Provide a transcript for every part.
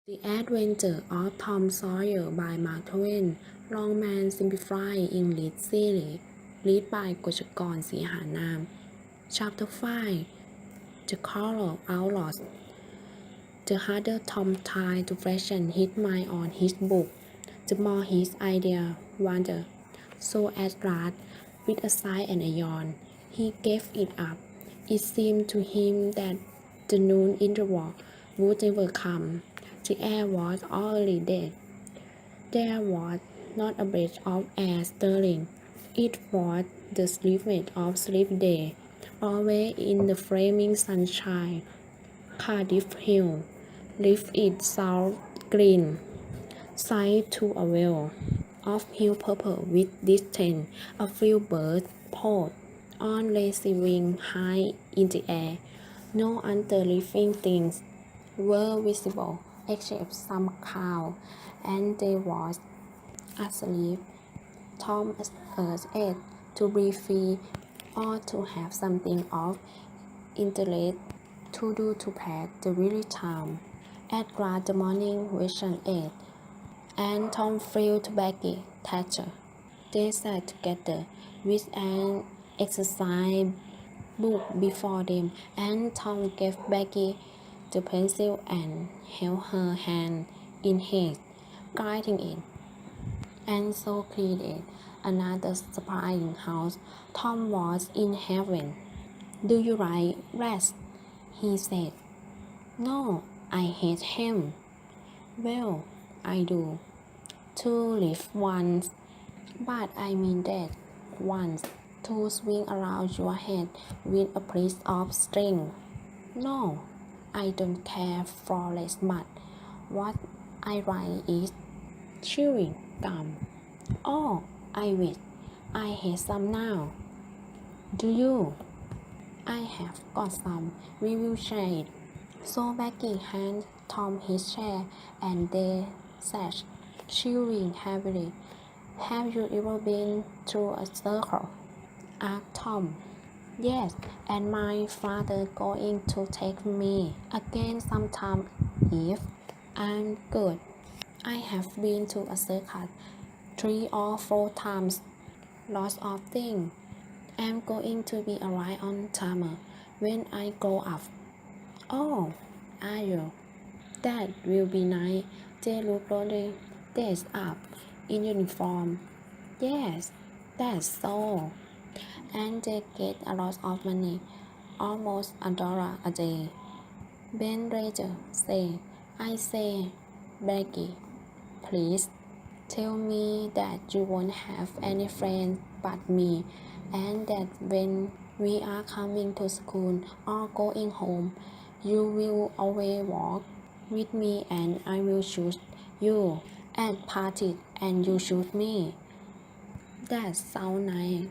The Adventure of Tom Sawyer by Mark Twain Longman Simplified English Series Read by Kotchakorn Seehanam Chapter 5 The Color Outlaws The harder Tom tried to fashion his mind on his book, the more his idea wandered. So at last, with a sigh and a yawn, he gave it up. It seemed to him that the noon interval would never come. The air was already dead. There was not a breath of air stirring. It was the sleepmate of sleep day, always in the flaming sunshine. Cardiff Hill, lift its south green side to a veil of pale purple with distant. A few birds poised on lazy wing high in the air. No other living things were visible except some cow, and they was asleep. Tom urged Ed to be free or to have something of interest to do to pass the weary time. At last the morning vision Ed and Tom flew to Becky Thatcher. They sat together with an exercise book before them, and Tom gave Becky the pencil and held her hand in his, guiding it. And so created another surprising house. Tom was in heaven. Do you like rats? He said. No, I hate him. Well, I do. Two live once, but I mean that once. To swing around your head with a piece of string. No, I don't care for less mud. What I like is chewing gum. Oh, I wish I had some now. Do you? I have got some. We will share it. So Becky handed Tom his chair and they sat, chewing heavily. Have you ever been through a circle? Asked Tom. Yes, and my father going to take me again sometime if I'm good. I have been to a circus 3 or 4 times. Lots of things. I'm going to be a lion-tamer when I grow up. Oh, are you? That will be nice. They look really dressed up in uniform. Yes, that's so. And they get a lot of money, almost $1 a day. Ben Rager said, I say, Becky, please tell me that you won't have any friends but me, and that when we are coming to school or going home, you will always walk with me and I will shoot you at parties and you shoot me. That sounds nice,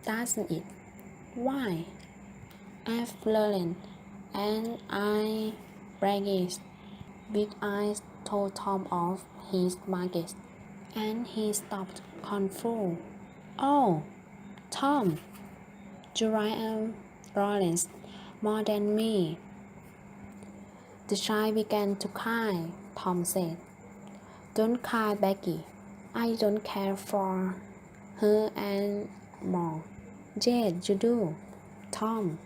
doesn't it? Why? I've learned, and I bragged. Big Eyes told Tom of his baggage, and he stopped confused. Oh, Tom, Julian Lawrence, more than me. The child began to cry. Tom said, Don't cry, Becky. I don't care for her anymore. Yes, you do. Tom,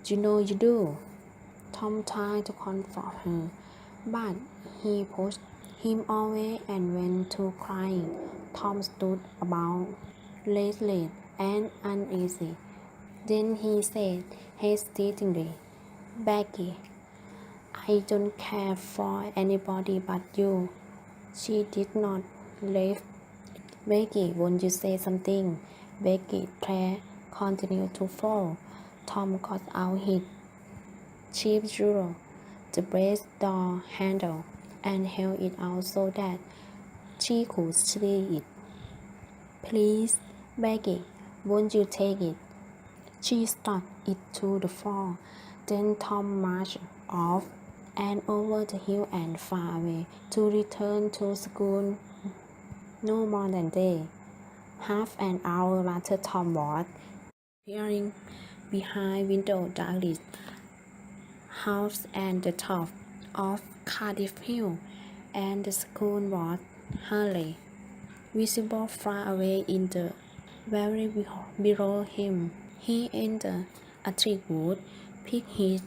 you know you do. Tom tried to comfort her, but he pushed him away and went to crying. Tom stood about, restless and uneasy. Then he said hesitatingly, Becky, I don't care for anybody but you. She did not laugh. Becky, won't you say something? Becky's hair continued to fall. Tom got out his cheap jewel, the brass door handle, and held it out so that she could see it. Please, Becky, won't you take it? She stuck it to the floor. Then Tom marched off and over the hill and far away to return to school no more than day. Half an hour later Tom was peering behind window darkly house and the top of Cardiff Hill, and the school was Hurley, visible far away in the valley below him. He entered a thick wood, picked his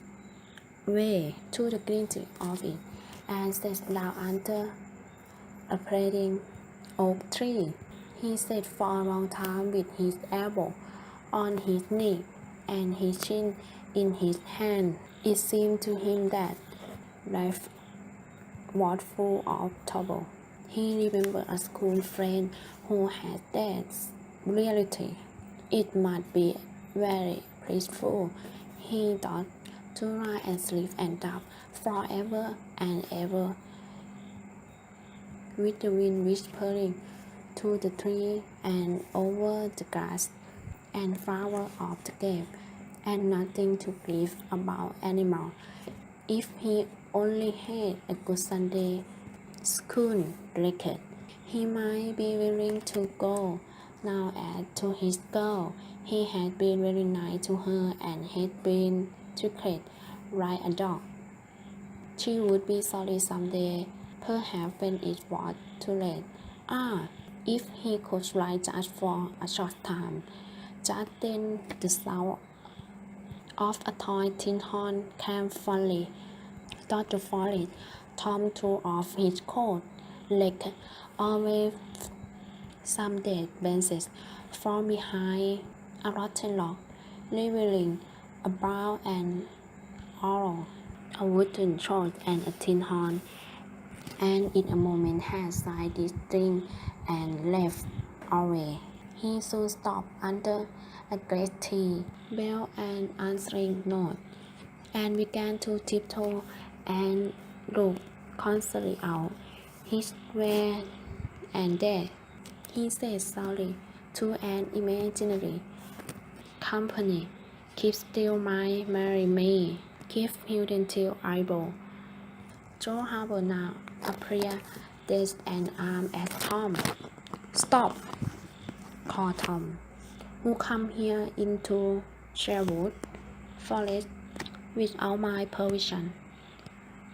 way to the glint of it, and sat down under a spreading oak tree. He sat for a long time with his elbow on his knee and his chin in his hand. It seemed to him that life was full of trouble. He remembered a school friend who had that reality. It might be very peaceful, he thought, to lie and sleep and laugh forever and ever, with the wind whispering to the tree and over the grass and flower of the cave, and nothing to grieve about anymore. If he only had a good Sunday school record, he might be willing to go now to his girl. He had been very nice to her and had been treated like a dog. She would be sorry someday, perhaps when it was too late. If he could lie just for a short time, just then the sound of a toy tin horn came fondly through the forest. Tom threw off his coat, like always some dead benches from behind a rotten log, revealing a bow and arrow, a wooden sword and a tin horn, and in a moment had signed this thing and left away. He soon stopped under a great tree, bell and answering note, and began to tiptoe and look constantly out his way and there. He said softly to an imaginary company, "Keep still, my Mary May. Keep hidden till able." Joe Harbour now appeared, raised an arm at Tom. "Stop!" called Tom. "Who come here into Sherwood Forest without my permission?"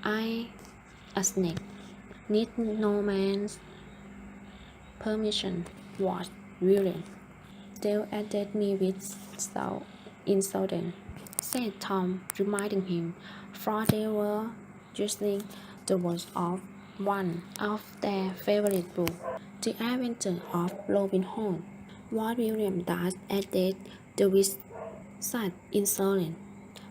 "I, a snake, need no man's permission," was William. "They'll added me with insolence," said Tom, reminding him, for they were using the words of one of their favorite books, The Adventure of Robin Hood. What William does added the with such insolence.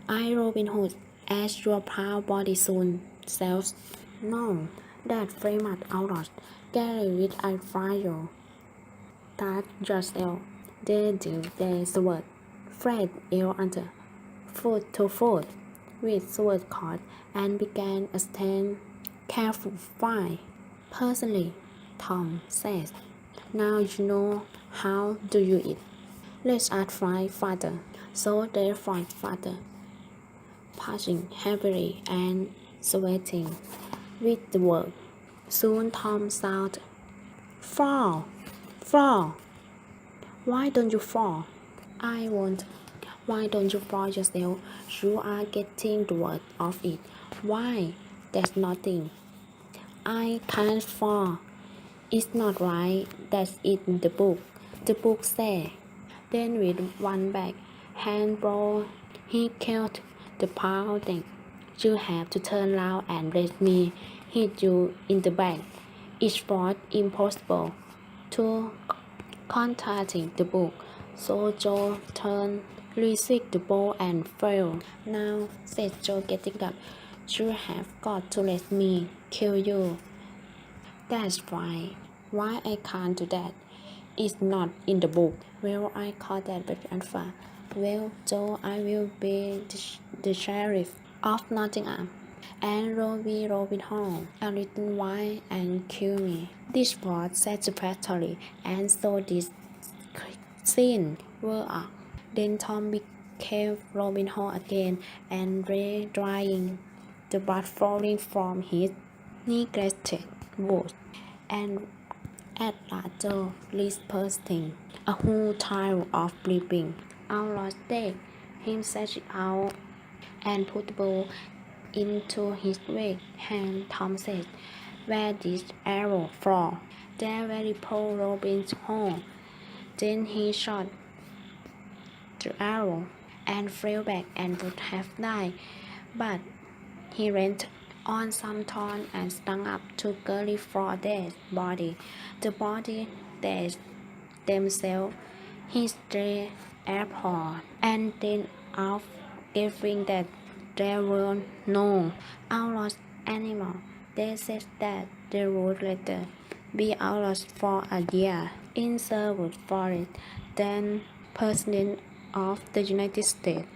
"I, Robin Hood, as your proud body soon sells. No, that famous outlaws, Gary with a fire. That yourself, they do their sword, Fred ill under, foot to foot, with sword caught, and began a stand careful fight. Personally," Tom says, "now you know how do you eat. Let's ask fight father." So they fought father, pushing heavily and sweating with the work. Soon Tom shouted, "Fall! Fall! Why don't you fall?" "I won't." "Why don't you fall yourself? You are getting the worst of it." "Why? That's nothing." "I can't fall. It's not right. That's in the book. The book says." Then with one back hand blow, he killed the pile neck. "You have to turn round and let me hit you in the back." It was impossible to contradict the book, so Joe turned, received the ball and fell. "Now," said Joe, getting up, "you have got to let me kill you." "That's why. Why I can't do that? It's not in the book." "Well, I call that very unfair." "Well, Joe, I will be the sheriff of Nottingham, and Robbie Robin Hood a little while and kill me." This was satisfactory, and so this scene were up. Then Tom became Robin Hood again and lay drying, the blood falling from his neglected wounds, and at last Joe reached bursting, a whole tile of bleeding. "Outlaws, take him, set it out, and put the bow into his right hand. Tom said, "Where did arrow fall?" "There where he pulled Robin's horn." Then he shot the arrow and fell back and would have died, but he ran on some thorn and stung up to Curly for their body. The body that themselves his stray airport, and then off giving that there were no outlaws anymore. They said that they would later be outlaws for a year in Sherwood Forest, then President of the United States.